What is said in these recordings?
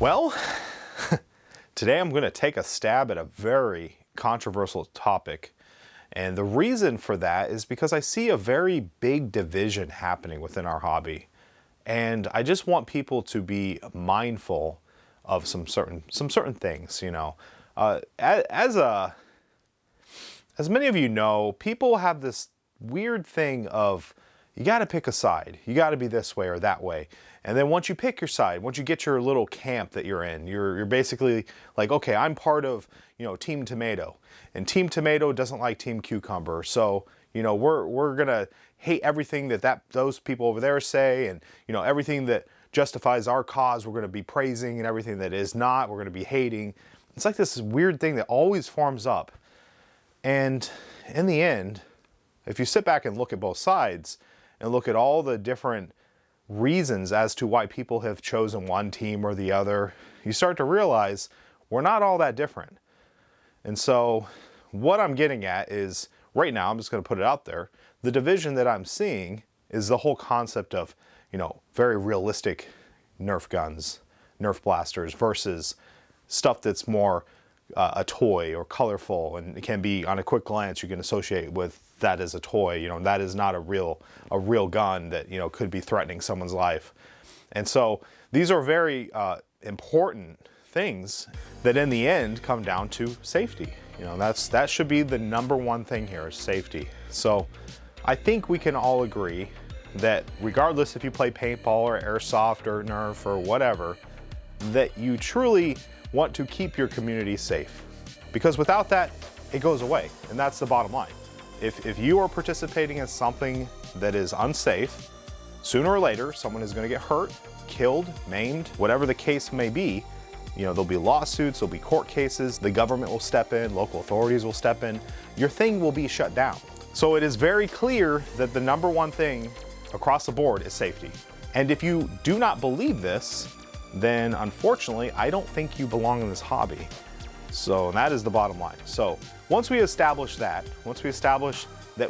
Well, today I'm going to take a stab at a very controversial topic. And the reason for that is because I see a very big division happening within our hobby. And I just want people to be mindful of some certain things, you know. As many of you know, people have this weird thing of you got to pick a side. You got to be this way or that way. And then once you pick your side, once you get your little camp that you're in, you're basically like, okay, I'm part of, you know, Team Tomato, and Team Tomato doesn't like Team Cucumber. So, you know, we're gonna hate everything that those people over there say, and you know, everything that justifies our cause, we're gonna be praising, and everything that is not, we're gonna be hating. It's like this weird thing that always forms up. And in the end, if you sit back and look at both sides and look at all the different reasons as to why people have chosen one team or the other, you start to realize we're not all that different. And so what I'm getting at is, right now, I'm just going to put it out there, the division that I'm seeing is the whole concept of, you know, very realistic Nerf guns, Nerf blasters versus stuff that's more a toy or colorful, and it can be, on a quick glance, you can associate with that as a toy. You know, that is not a real gun that, you know, could be threatening someone's life. And so these are very important things that in the end come down to safety. You know, that should be the number one thing here, is safety. So I think we can all agree that regardless if you play paintball or airsoft or Nerf or whatever, that you truly want to keep your community safe, because without that, it goes away. And that's the bottom line. If you are participating in something that is unsafe, sooner or later, someone is going to get hurt, killed, maimed, whatever the case may be. You know, there'll be lawsuits, there'll be court cases, the government will step in, local authorities will step in, your thing will be shut down. So it is very clear that the number one thing across the board is safety. And if you do not believe this, then unfortunately, I don't think you belong in this hobby. So that is the bottom line. So once we establish that,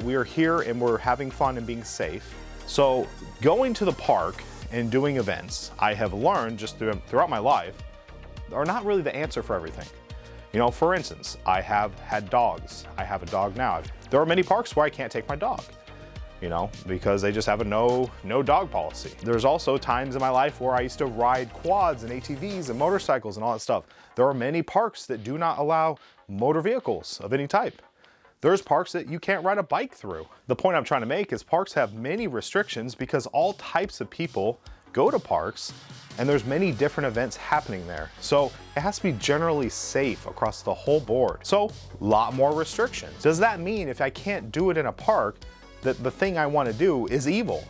we are here and we're having fun and being safe, so going to the park and doing events, I have learned just throughout my life, are not really the answer for everything. You know, for instance, I have had dogs. I have a dog now. There are many parks where I can't take my dog, you know, because they just have a no dog policy. There's also times in my life where I used to ride quads and ATVs and motorcycles and all that stuff. There are many parks that do not allow motor vehicles of any type. There's parks that you can't ride a bike through. The point I'm trying to make is parks have many restrictions because all types of people go to parks, and there's many different events happening there. So it has to be generally safe across the whole board. So a lot more restrictions. Does that mean if I can't do it in a park, that the thing I want to do is evil?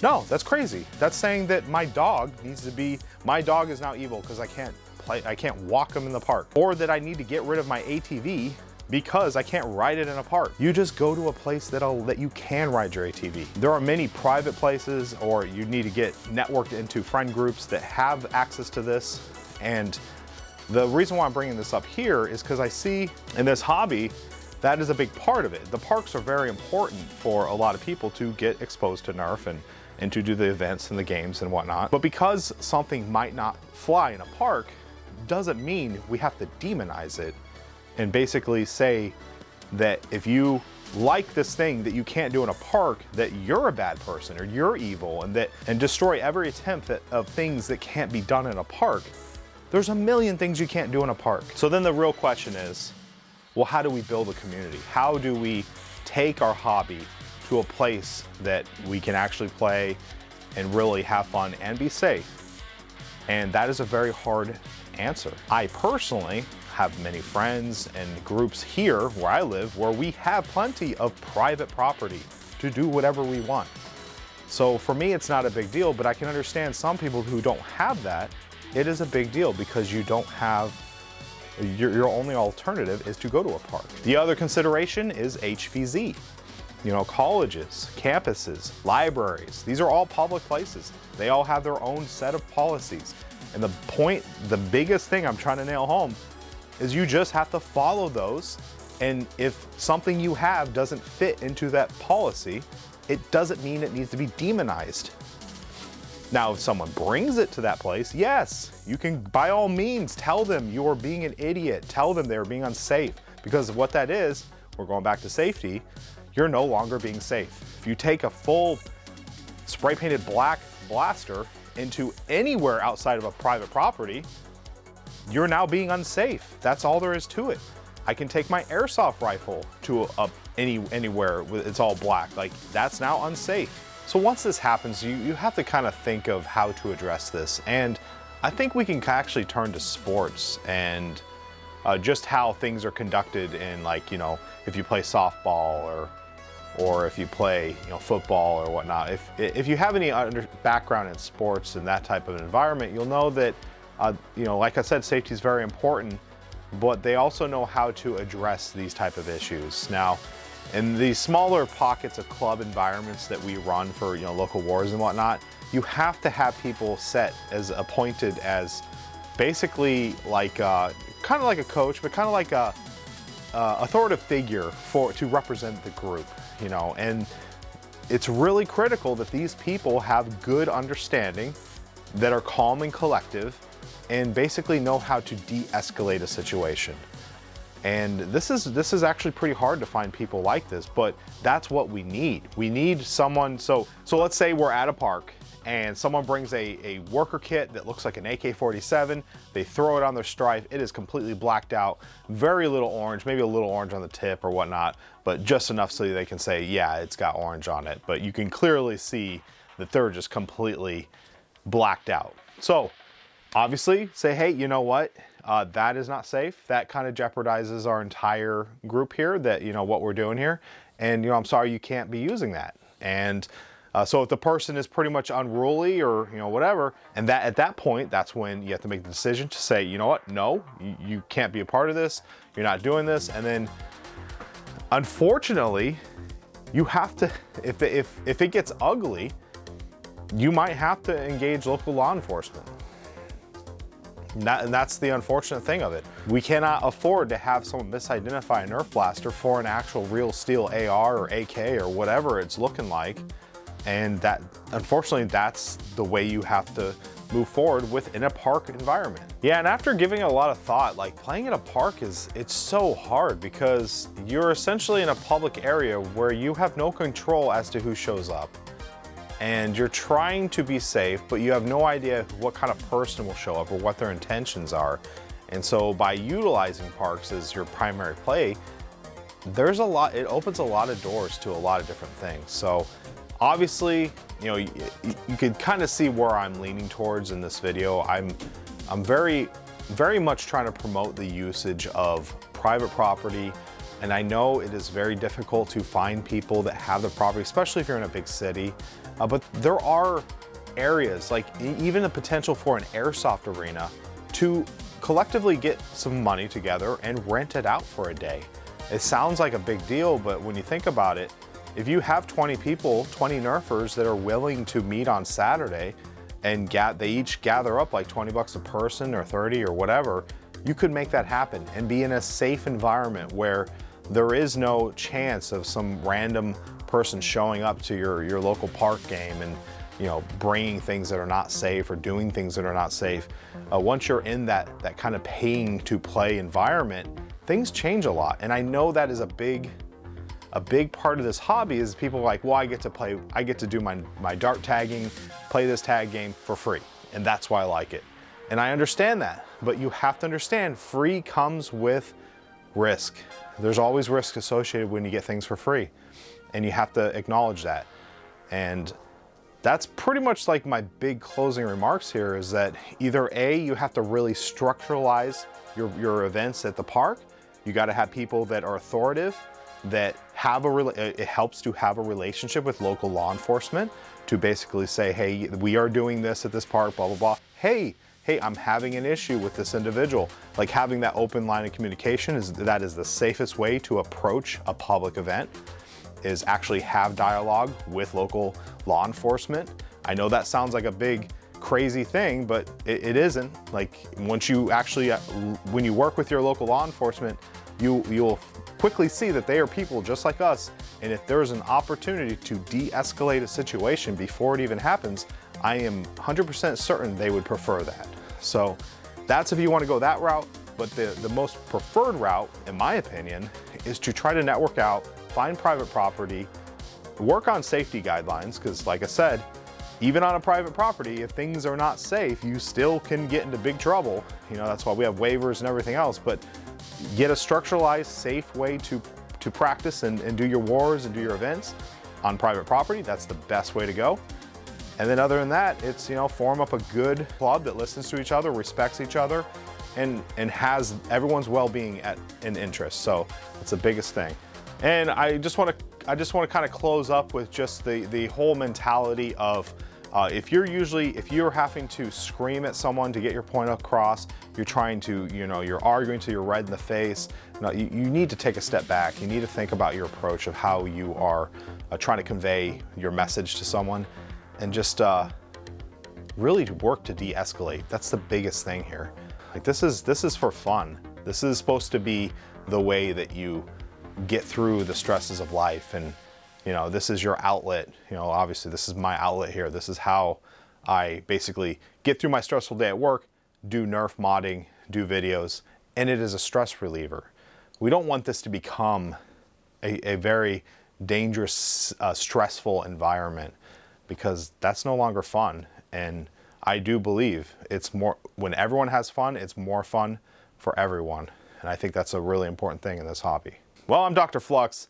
No, that's crazy. That's saying that my dog is now evil because I can't walk him in the park, or that I need to get rid of my ATV because I can't ride it in a park. You just go to a place that'll let you can ride your ATV. There are many private places, or you need to get networked into friend groups that have access to this. And the reason why I'm bringing this up here is because I see in this hobby, that is a big part of it. The parks are very important for a lot of people to get exposed to Nerf and to do the events and the games and whatnot. But because something might not fly in a park, doesn't mean we have to demonize it and basically say that if you like this thing that you can't do in a park, that you're a bad person or you're evil, and destroy every attempt of things that can't be done in a park. There's a million things you can't do in a park. So then the real question is, well, how do we build a community? How do we take our hobby to a place that we can actually play and really have fun and be safe? And that is a very hard answer. I personally have many friends and groups here where I live where we have plenty of private property to do whatever we want. So for me, it's not a big deal, but I can understand some people who don't have that. It is a big deal because you don't have, your only alternative is to go to a park. The other consideration is HVZ. You know, colleges, campuses, libraries, these are all public places. They all have their own set of policies. And the biggest thing I'm trying to nail home is you just have to follow those. And if something you have doesn't fit into that policy, it doesn't mean it needs to be demonized. Now, if someone brings it to that place, yes, you can by all means tell them you are being an idiot. Tell them they're being unsafe, because what that is, we're going back to safety, you're no longer being safe. If you take a full spray painted black blaster into anywhere outside of a private property, you're now being unsafe. That's all there is to it. I can take my airsoft rifle to anywhere it's all black. Like, that's now unsafe. So once this happens, you have to kind of think of how to address this. And I think we can actually turn to sports and just how things are conducted in, like, you know, if you play softball or if you play, you know, football or whatnot. If you have any background in sports and that type of environment, you'll know that, you know, like I said, safety is very important, but they also know how to address these type of issues. Now, in these smaller pockets of club environments that we run for, you know, local wars and whatnot, you have to have people set as appointed as basically like kind of like a coach, but kind of like a authoritative figure to represent the group, you know. And it's really critical that these people have good understanding, that are calm and collective, and basically know how to de-escalate a situation. And this is actually pretty hard to find people like this, but that's what we need. We need someone, so let's say we're at a park and someone brings a worker kit that looks like an AK-47, they throw it on their stripe, it is completely blacked out, very little orange, maybe a little orange on the tip or whatnot, but just enough so they can say, yeah, it's got orange on it. But you can clearly see that they're just completely blacked out. So obviously say, hey, you know what? That is not safe. That kind of jeopardizes our entire group here, that, you know, what we're doing here. And, you know, I'm sorry, you can't be using that. And so if the person is pretty much unruly or, you know, whatever, and that at that point, that's when you have to make the decision to say, you know what, no, you can't be a part of this. You're not doing this. And then unfortunately, you have to, if it gets ugly, you might have to engage local law enforcement. And that's the unfortunate thing of it. We cannot afford to have someone misidentify a Nerf blaster for an actual real steel AR or AK or whatever it's looking like. And that, unfortunately, that's the way you have to move forward within a park environment. Yeah, and after giving it a lot of thought, like, playing at a park it's so hard, because you're essentially in a public area where you have no control as to who shows up. And you're trying to be safe, but you have no idea what kind of person will show up or what their intentions are. And so by utilizing parks as your primary play, there's a lot, it opens a lot of doors to a lot of different things. So obviously, you know, you could kind of see where I'm leaning towards in this video. I'm very much trying to promote the usage of private property. And I know it is very difficult to find people that have the property, especially if you're in a big city. But there are areas, like even the potential for an airsoft arena, to collectively get some money together and rent it out for a day. It sounds like a big deal, but when you think about it, if you have 20 people, 20 Nerfers that are willing to meet on Saturday, and they each gather up like 20 bucks a person or 30 or whatever, you could make that happen and be in a safe environment where there is no chance of some random person showing up to your local park game and, you know, bringing things that are not safe or doing things that are not safe. Once you're in that kind of paying to play environment, things change a lot. And I know that is a big part of this hobby is people are like, well, I get to do my dart tagging, play this tag game for free. And that's why I like it. And I understand that, but you have to understand free comes with risk. There's always risk associated when you get things for free, and you have to acknowledge that. And that's pretty much like my big closing remarks here, is that either A, you have to really structuralize your events at the park. You got to have people that are authoritative, that have it helps to have a relationship with local law enforcement to basically say, hey, we are doing this at this park, blah, blah, blah. Hey, I'm having an issue with this individual. Like, having that open line of communication that is the safest way to approach a public event, is actually have dialogue with local law enforcement. I know that sounds like a big crazy thing, but it isn't. Like, once you actually, when you work with your local law enforcement, you'll quickly see that they are people just like us. And if there's an opportunity to de-escalate a situation before it even happens, I am 100% certain they would prefer that. So that's if you want to go that route. But the most preferred route, in my opinion, is to try to network out, find private property, work on safety guidelines, because like I said, even on a private property, if things are not safe, you still can get into big trouble. You know, that's why we have waivers and everything else. But get a structuralized, safe way to practice and do your wars and do your events on private property. That's the best way to go. And then other than that, it's, you know, form up a good club that listens to each other, respects each other, and has everyone's well-being in interest. So that's the biggest thing. And I just want to kind of close up with just the whole mentality of if you're having to scream at someone to get your point across, you're trying to, you know, you're arguing till you're red in the face. No, you need to take a step back. You need to think about your approach of how you are trying to convey your message to someone, and just really work to de-escalate. That's the biggest thing here. Like this is for fun. This is supposed to be the way that you get through the stresses of life, and you know, this is your outlet. You know, obviously this is my outlet here. This is how I basically get through my stressful day at work, do Nerf modding, do videos, and it is a stress reliever. We don't want this to become a very dangerous, stressful environment, because that's no longer fun. And I do believe it's more, when everyone has fun, it's more fun for everyone. And I think that's a really important thing in this hobby. Well, I'm DrFlux.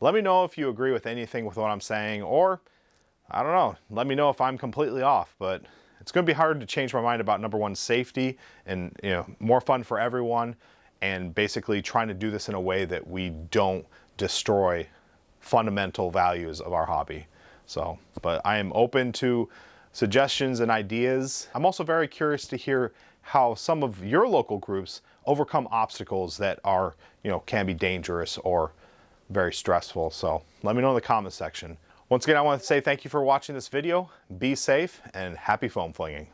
Let me know if you agree with anything with what I'm saying, or I don't know, let me know if I'm completely off. But it's going to be hard to change my mind about number one, safety, and, you know, more fun for everyone, and basically trying to do this in a way that we don't destroy fundamental values of our hobby. So, but I am open to suggestions and ideas. I'm also very curious to hear how some of your local groups overcome obstacles that are, you know, can be dangerous or very stressful. So let me know in the comment section. Once again, I want to say thank you for watching this video. Be safe and happy foam flinging.